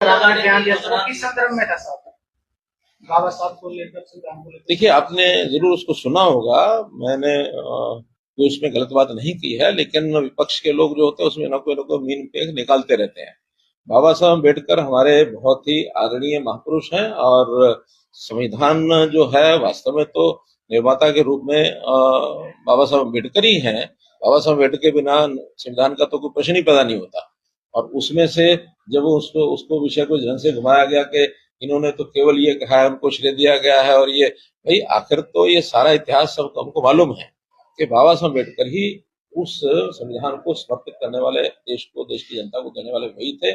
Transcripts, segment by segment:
आपने बयान दिया था, किस संदर्भ में था साहब? बाबा साहब को लेकर, संविधान को लेकर? देखिए, आपने जरूर उसको सुना होगा। मैंने कोई उसमें गलत बात नहीं की है, लेकिन विपक्ष के लोग जो होते हैं उसमें न कोई मीन पेग निकालते रहते हैं। बाबा साहब अम्बेडकर हमारे बहुत ही आदरणीय महापुरुष हैं, और संविधान जो है वास्तव में तो निर्माता के रूप में बाबा साहब अम्बेडकर ही हैं। बाबा साहब अम्बेडकर के बिना संविधान का तो कोई प्रश्न ही पैदा नहीं होता। और उसमें से जब उसको उसको विषय को ढंग से घुमाया गया कि इन्होंने तो केवल ये कहा है, उनको श्रेय दिया गया है, और ये भाई आखिर तो ये सारा इतिहास सब हमको मालूम है कि बाबा साहब अम्बेडकर ही उस संविधान को समर्पित करने वाले, देश को, देश की जनता को देने वाले वही थे।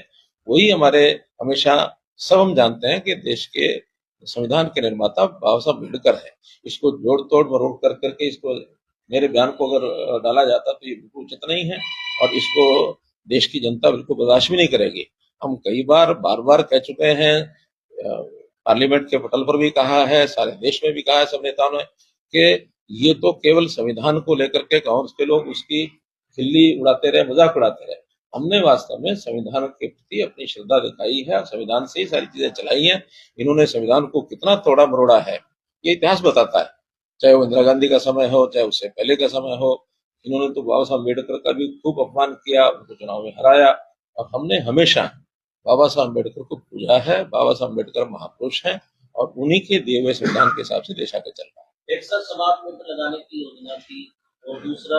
वही हमारे हमेशा, सब हम जानते हैं कि देश के संविधान के निर्माता बाबा साहब अम्बेडकर है। इसको जोड़ तोड़ मरोड़ कर करके इसको, मेरे बयान को अगर डाला जाता तो ये बिल्कुल उचित नहीं है, और इसको देश की जनता बिल्कुल बर्दाश्त भी नहीं करेगी। हम कई बार बार बार कह चुके हैं, पार्लियामेंट के पटल पर भी कहा है, सारे देश में भी कहा है सब नेताओं ने, कि ये तो केवल संविधान को लेकर के कांग्रेस के लोग उसकी खिल्ली उड़ाते रहे, मजाक उड़ाते रहे। हमने वास्तव में संविधान के प्रति अपनी श्रद्धा दिखाई है, संविधान से ही सारी चीजें चलाई हैं। इन्होंने संविधान को कितना तोड़ा मरोड़ा है ये इतिहास बताता है, चाहे वो इंदिरा गांधी का समय हो, चाहे उससे पहले का समय हो। इन्होंने तो बाबा साहब अम्बेडकर का भी खूब अपमान किया, उनको चुनाव में हराया, और हमने हमेशा बाबा साहब अम्बेडकर को पूजा है। बाबा साहब अम्बेडकर महापुरुष हैं, और उन्हीं के दिए हुए संविधान के हिसाब से देश आगे चल रहा है। एक सर समाप्त में लगाने की योजना थी, और दूसरा